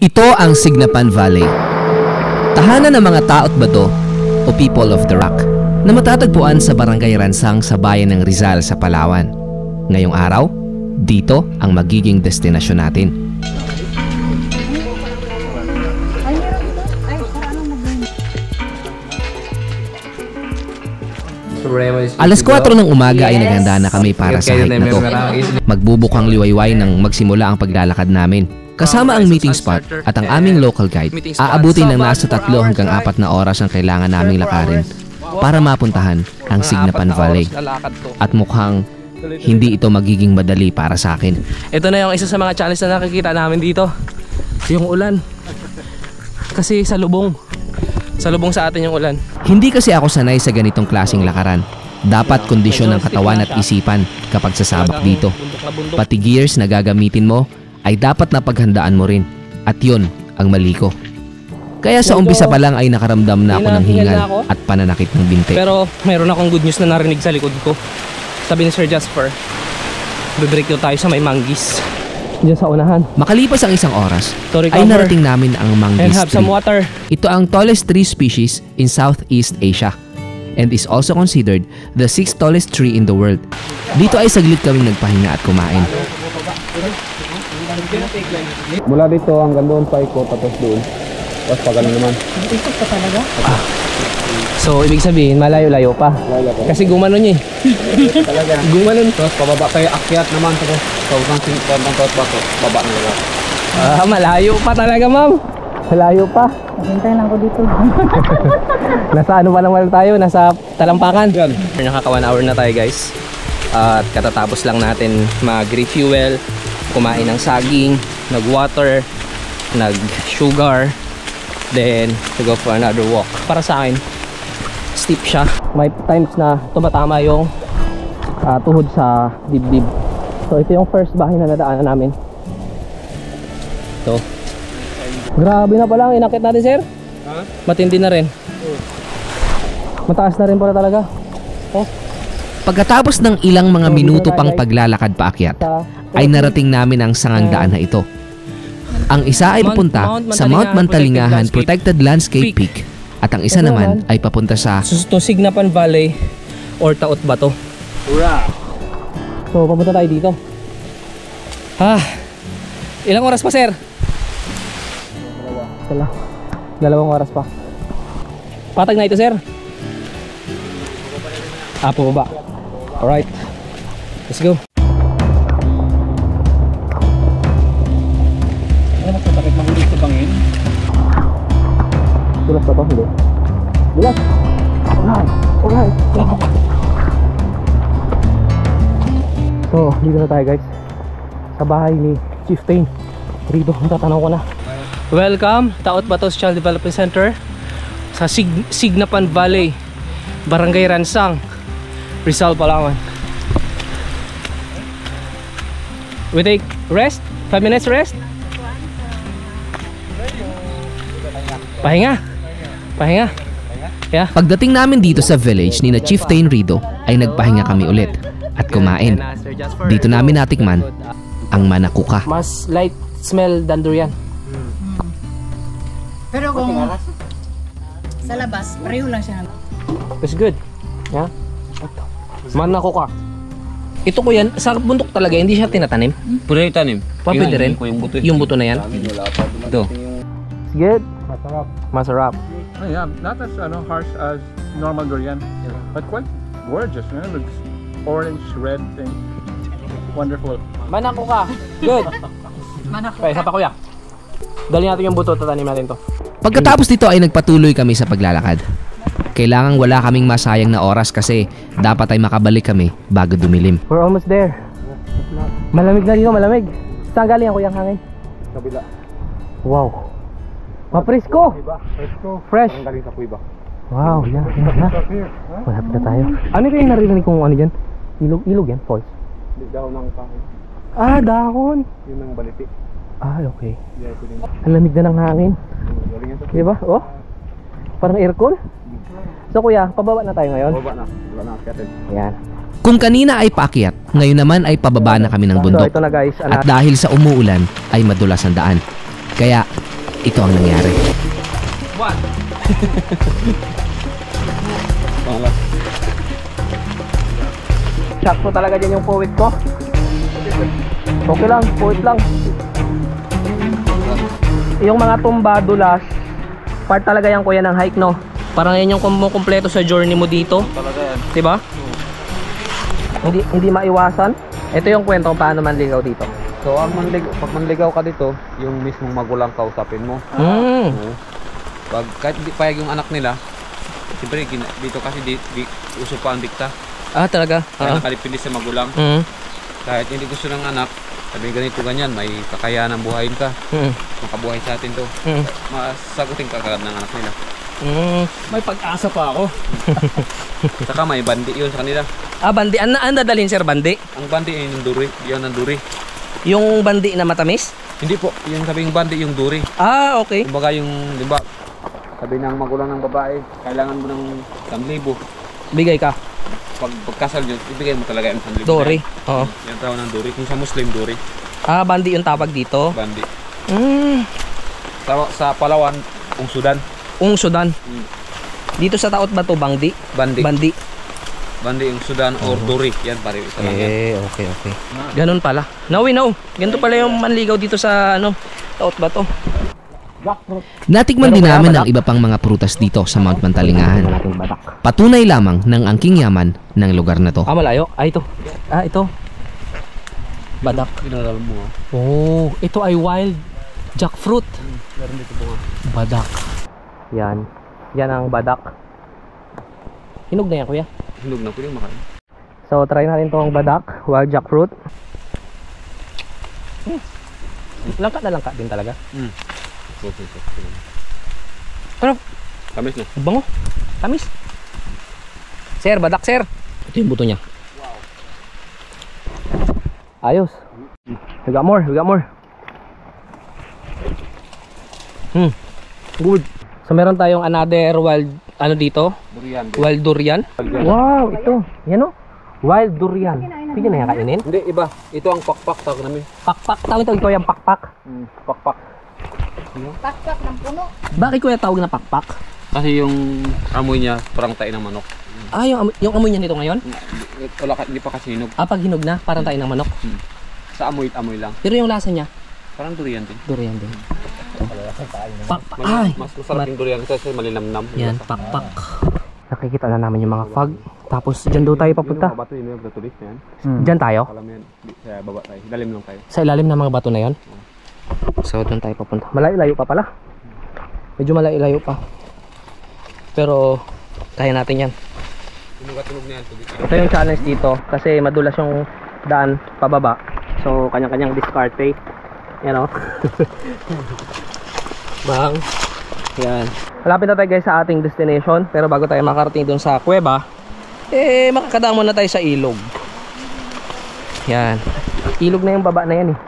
Ito ang Signapan Valley. Tahanan ng mga tao't bato o People of the Rock na matatagpuan sa Barangay Ransang sa bayan ng Rizal sa Palawan. Ngayong araw, dito ang magiging destinasyon natin. Alas 4 ng umaga ay naghanda na kami para sa hike na to. Magbubukhang liwayway nang magsimula ang paglalakad namin. Kasama ang meeting spot at ang aming local guide, aabutin ng nasa 3 hanggang 4 na oras ang kailangan naming lakarin para mapuntahan ang Signapan Valley. At mukhang hindi ito magiging madali para sa akin. Ito na yung isa sa mga challenge na nakikita namin dito. Yung ulan. Kasi salubong sa atin yung ulan. Hindi kasi ako sanay sa ganitong klaseng lakaran. Dapat kondisyon ng katawan at isipan kapag sasabak dito. Pati gears na gagamitin mo ay dapat napaghandaan mo rin. At yun ang mali ko. Kaya sa umpisa pa lang ay nakaramdam na ako ng hingal at pananakit ng binti. Pero mayroon akong good news na narinig sa likod ko. Sabi ni Sir Jasper, bibreak daw tayo sa may manggis diyan sa unahan. Makalipas ang 1 oras, ay narating namin ang manggis tree. Ito ang tallest tree species in Southeast Asia and is also considered the 6th tallest tree in the world. Dito ay saglit kaming nagpahinga at kumain. Mula dito hanggang doon pa ikot, tapos doon. Tapos pa gano'n naman. Ikot pa talaga? So, ibig sabihin, malayo-layo pa. Kasi gumanon niya eh. Talaga. Gumanon. Tapos pababa kayo, akyat naman. Tapos baba na lang. Malayo pa talaga, ma'am. Malayo pa. Naghintay lang ako dito. Nasa ano pa naman tayo? Nasa Talampakan. Nakaka 1 hour na tayo, guys. At katatapos lang natin mag-refuel, kumain ng saging, nag-water, nag-sugar, then to go for another walk. Para sa akin, steep siya. May times na tumatama yung tuhod sa dibdib. So ito yung first bahay na nadaanan namin. Ito. Grabe na pala ang inakit natin, sir. Matindi na rin. Mataas na rin pala talaga. Pagkatapos ng ilang mga minuto pang paglalakad paakyat, ay narating namin ang sangangdaan na ito. Ang isa ay papunta sa Mount Mantalingahan Protected Landscape Peak at ang isa naman ay papunta sa Signapan Valley or Taot Bato. So papunta tayo dito. Ilang oras pa, sir? 2 oras pa. Patag na ito, sir? Pababa. Alright, let's go. Takit magulit sa bangin. Dulas pa to? Hindi. Dulas! Alright! So, dito na tayo, guys. Sa bahay ni Chieftain. Rito, tatanong ko na. Welcome, Taot Bato Child Development Center sa Signapan Valley, Barangay Ransang, Rizal, Palawan. We take rest? 5 minutes rest? Pahinga. Yeah. Pagdating namin dito sa village ni na Chieftain Rido ay nagpahinga kami ulit at kumain. Dito namin natikman ang manakuka. Mas light smell than durian. Pero kung sa labas, pareho lang siya. It's good. Yeah. Manakuka. Ito ko yan, sa bundok talaga, hindi siya tinatanim. Pwede itanim. Pwede rin. Yung buto na yan. Ito. It's good. Masarap. Oh, yeah, not as harsh as normal durian, but quite gorgeous. It looks orange, red, and wonderful. Manakuka. Good. Okay, isa pa, kuya. Dali natin yung buto, tatanim natin to. Pagkatapos dito ay nagpatuloy kami sa paglalakad. Kailangan wala kaming masayang na oras kasi dapat ay makabalik kami bago dumilim. We're almost there. Malamig na dito, malamig. Saan galing ang kuyang hangin? Kabila. Wow. Mapresko. Fresh. Galing sa kuiba. Wow, yan. Malapit na tayo. Ano yung narinig kong ano dyan? Ilog yan, falls. Dahon ng kahoy. Dahon. Yun ang baliti. Okay. Ang lamig na ng hangin. Diba? Oh? Parang aircon. So kuya, pababa na tayo ngayon? Pababa na. Wala na akyatin. Ayan. Kung kanina ay paakyat, ngayon naman ay pababa na kami ng bundok. So ito na guys. At dahil sa umuulan ay madulas ang daan. Kaya ito ang nangyari. What? Sakto talaga dyan yung puwit ko. Okay lang, puwit lang. Yung mga tumbado last, part talaga yan kuya ng hike, no? Parang yan yung kumukumpleto sa journey mo dito. Talaga yan. Diba? Hindi maiwasan. Ito yung kwento kung paano manligaw dito. So, pag manligaw ka dito, yung mismong magulang kausapin mo. Pag kahit di payag yung anak nila, siyempre dito kasi uso pa ang dikta. Ah, talaga? Kaya nakalipindi sa magulang. Kahit hindi gusto ng anak, sabi ganito ganyan, may kakayahan ng buhayin ka. Makabuhay sa atin to. Masagutin ka kagad ng anak nila. May pag-asa pa ako. Saka may bandi yun sa kanila. Ah, bandi. Ano dadalhin, sir, bandi? Ang bandi ay yung duri. Yun ang duri. Yung bandi na matamis? Hindi po, yung sabing bandi yung duri. Ah, okay. Kumbaga yung, di ba, sabi ng magulang ng babae, kailangan mo ng 1,000. Bigay ka. Pagkasal nyo, ibigay mo talaga yung 1,000. Dori. Oo. Yung tawag ng duri. Kung sa Muslim, duri. Ah, bandi yung tawag dito. Bandi. Sa Palawan, Ungsudan. Ungsudan. Dito sa Taot ba to, bangdi? Bandi. Bandi. Bandi yung Sudan or duri. Yan pare. Isa lang yan. Okay. Ganun pala. Now we know. Ganito pala yung manligaw dito sa Taot ba to? Natikman din namin ang iba pang mga prutas dito sa Mount Mantalingahan. Patunay lamang ng angking yaman ng lugar na to. Ah, malayo. Ah, ito. Ah, ito. Badak. Inaral mo. Oh, ito ay wild jackfruit. Meron dito bunga. Badak. Yan. Yan ang badak. Hinog na yan, kuya. Hinog na, pwede makain. So, try natin itong badak, wild jackfruit. Langka na langka din talaga. Okay. Pero, Kamis na. bango. Tamis. Sir, badak, sir. Ito yung buto niya. Ayos. We got more. Good. So, meron tayong another wild, dito? Durian. Wild durian. Wow, ito. Yan o. Wild durian. Pwede na yan kainin? Hindi, iba. Ito ang pakpak tawag namin. Pakpak. Tawag ito, ikaw yung pakpak. Pakpak. Pakpak ng puno. Bakit kuya tawag na pakpak? Kasi yung amoy niya parang tayo ng manok. Ah, yung amoy niya nito ngayon? Wala, hindi pa kasi hinog. Ah, pag hinog na, parang tayo ng manok. Sa amoy lang. Pero yung lasa niya, Parang durian din. durian din. Ay! Mas masarap yung durian kasi malinamnam. Yan, pakpak. Nakikita na namin yung mga fog. Tapos dyan daw tayo papunta. Yung mga bato yun yung tulis na yan. Dyan tayo? Alam yan. Sa baba tayo. Dalim lang tayo. Sa ilalim ng mga bato na yon. So doon tayo papunta. Malayo-layo pa pala. Medyo malayo-layo pa. Pero kaya natin yan. Tunog na yan. Ito yung challenge dito kasi madulas yung daan pababa. So kanya-kanyang diskarte. Yan o. Bang. Yan. Malapit na tayo guys sa ating destination. Pero bago tayo makarating doon sa kuweba, makakadamo na tayo sa ilog. Yan. Ilog na yung baba na yan eh.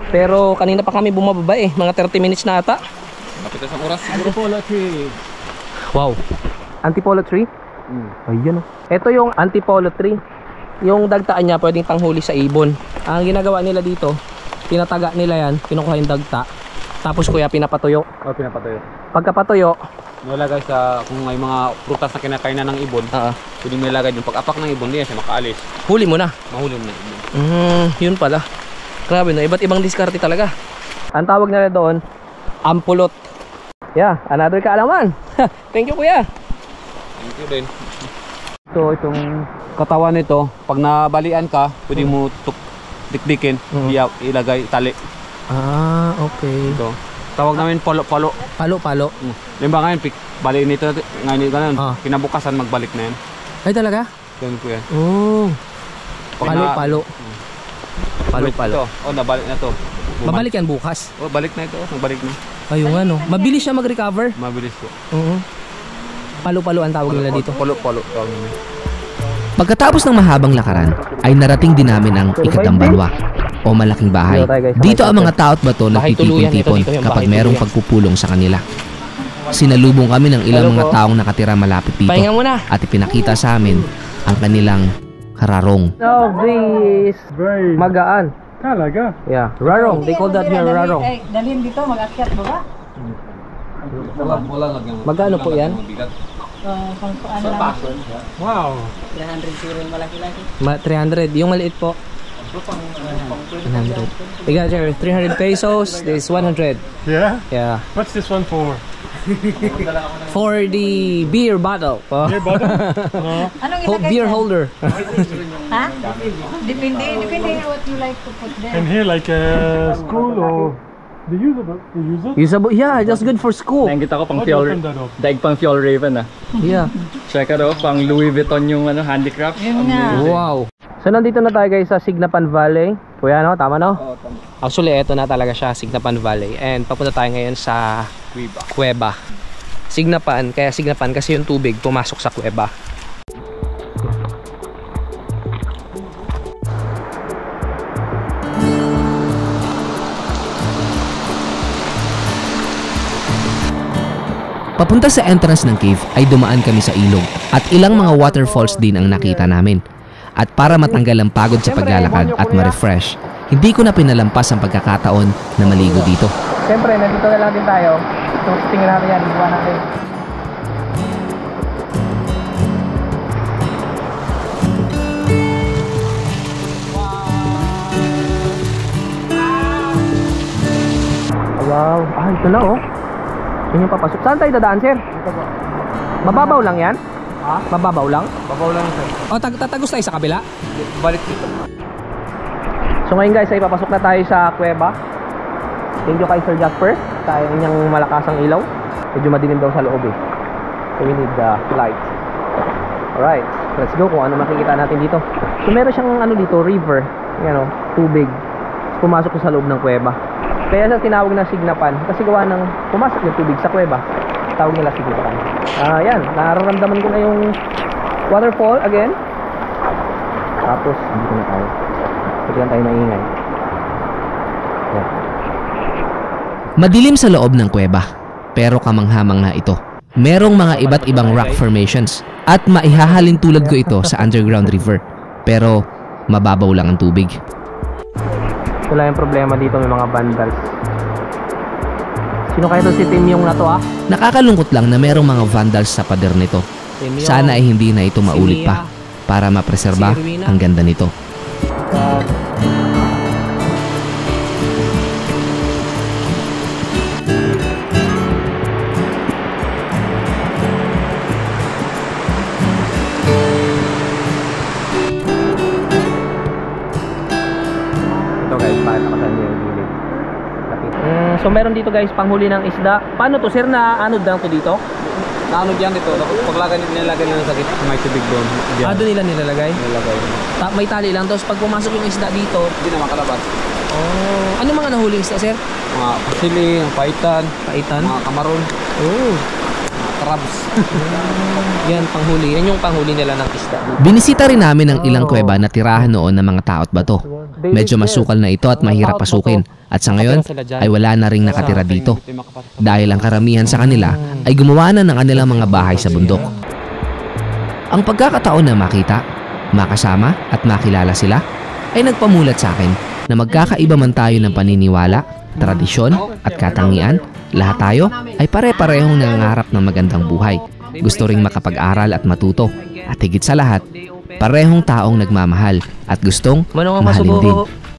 Pero kanina pa kami bumababa eh. Mga 30 minutes na ata. Kapit sa oras. Antipolo tree. Wow. Antipolo tree? Ayun o. Ito yung antipolo tree. Yung dagtaan niya pwedeng panghuli sa ibon. Ang ginagawa nila dito, tinataga nila yan, kinukuha yung dagta. Tapos kuya pinapatuyo. Oh, pinapatuyo. Pagkapatuyo, Nilagay sa kung may mga prutas na kinakain na ng ibon. Pwedeng nilagay yung pag-apak ng ibon, di yan siya makaalis. huli mo na. Mahuli mo na ibon. Yun pala. Grabe no, iba't ibang diskarte talaga. Ang tawag nila doon, ampulot. Yeah, another kaalaman. Thank you kuya. Thank you din. So itong katawan nito, pag nabalian ka, pwede mo dikdikin, ilagay tali. Ah, okay. Ito. Tawag namin palo-palo. Palo-palo. Limba ngayon, baliin nito, ngayon ganun. Kinabukasan magbalik na yan. Ay talaga? Ganun po yan. Oh. Pag na- Palo-palo. Palo-palo. Ito. Oh, nabalik na to. Babalik yan bukas. Oh, balik na ito. Nagbalik na. Ayun nga no. Mabilis siya mag-recover. Mabilis po. Palo-palo ang tawag nila dito. Palo-palo. Tawag namin. Pagkatapos ng mahabang lakaran, ay narating din namin ang Ikadambanwa o malaking bahay. Dito ang mga tao at bato nagtitipon-tipon kapag merong pagpupulong sa kanila. Sinalubong kami ng ilang mga taong nakatira malapit dito Pahinga muna. at ipinakita sa amin ang kanilang hararong. Oh, this. Magaan. Talaga? Yeah, rarong. They call that here rarong. Dalhin dito, mag-akyat mo ba? Wala lagyan. Magkano po yan? Ano lang. Wow. 300 siguro yung malaki-laki. 300. Yung maliit po. 100. Ikaw, sir, 300 pesos. This is 100. Yeah? Yeah. What's this one for? For the beer bottle. Oh. Beer bottle? No. Anong ilagay Beer dyan? holder. Ha? Depende what you like to put there. And here like a school or they use it? They use it? Usable. Yeah, just good for school. Nakikita ko pang How do you Fjol, open that up? daig pang Fjol Raven Yeah. Check it out, pang Louis Vuitton yung handicraft. Yun nga. Wow. So nandito na tayo guys sa Signapan Valley. Kuya, no? Tama, no? Oo, tama. Actually, eto na talaga siya, Signapan Valley. And papunta tayo ngayon sa Cueva. Signapan, kaya Signapan kasi yung tubig pumasok sa Cueva. Papunta sa entrance ng cave ay dumaan kami sa ilog at ilang mga waterfalls din ang nakita namin. At para matanggal ang pagod sa paglalakad at ma-refresh, hindi ko na pinalampas ang pagkakataon na maligo dito. Siyempre, nandito na lang din tayo. So, tingnan natin yan, buwan natin. Wow, ito na oh. Yun yung papasok. Saan tayo dadaan, sir? Mababaw lang yan? Ha? Mababaw lang? Babaw lang sir. O, tatagos tayo sa kabila? Balik dito. So ngayon guys ay papasok na tayo sa kuweba. Thank you kay Sir Jasper sa inyong malakasang ilaw. Medyo madilim daw sa loob eh. So we need the light. Alright, let's go kung ano makikita natin dito. So meron siyang ano dito, river. Yan o, tubig. Pumasok sa loob ng kuweba. Kaya siya tinawag na Signapan kasi gawa ng pumasok yung tubig sa kuweba. Tawag nila Signapan. Yan, nararamdaman ko na yung waterfall again. Tapos dito na tayo. Bigyan tayo maingay. Yeah. Madilim sa loob ng kuweba, pero kamangha-mangha ito. Merong mga iba't ibang rock formations at maihahalin tulad ko ito sa underground river. Pero mababaw lang ang tubig. Wala yung problema dito, may mga vandals. Sino kaya ito si Tim Yung na to ah? Nakakalungkot lang na merong mga vandals sa pader nito. Sana ay hindi na ito maulit pa para mapreserba ang ganda nito. Ito guys, bakit nakasan niyo yung gilid? So meron dito guys panghuli ng isda. Paano to sir, na anod lang to dito? Naano dyan dito? Paglagay nilalagay nila sa may tubig doon. Ah, doon nila nilalagay? Nilalagay. May tali lang. Tapos pag pumasok yung isda dito, Hindi na makalabas. oh, ano mga nahuling isda sir? Mga pasili, paitan, Paitan? mga kamaron, Oh, mga crabs. yan panghuli. Yan yung panghuli nila ng isda. Binisita rin namin ang ilang kuweba na tirahan noon ng mga tao at bato. Medyo masukal na ito at mahirap pasukin. At sa ngayon ay wala na ring nakatira dito. Dahil ang karamihan sa kanila ay gumawa na ng kanilang mga bahay sa bundok. Ang pagkakataon na makita, makasama at makilala sila ay nagpamulat sa akin na magkakaiba man tayo ng paniniwala, tradisyon at katangian, lahat tayo ay pare-parehong nangangarap ng magandang buhay. Gusto ring makapag-aral at matuto. At higit sa lahat, parehong taong nagmamahal at gustong mahalin din.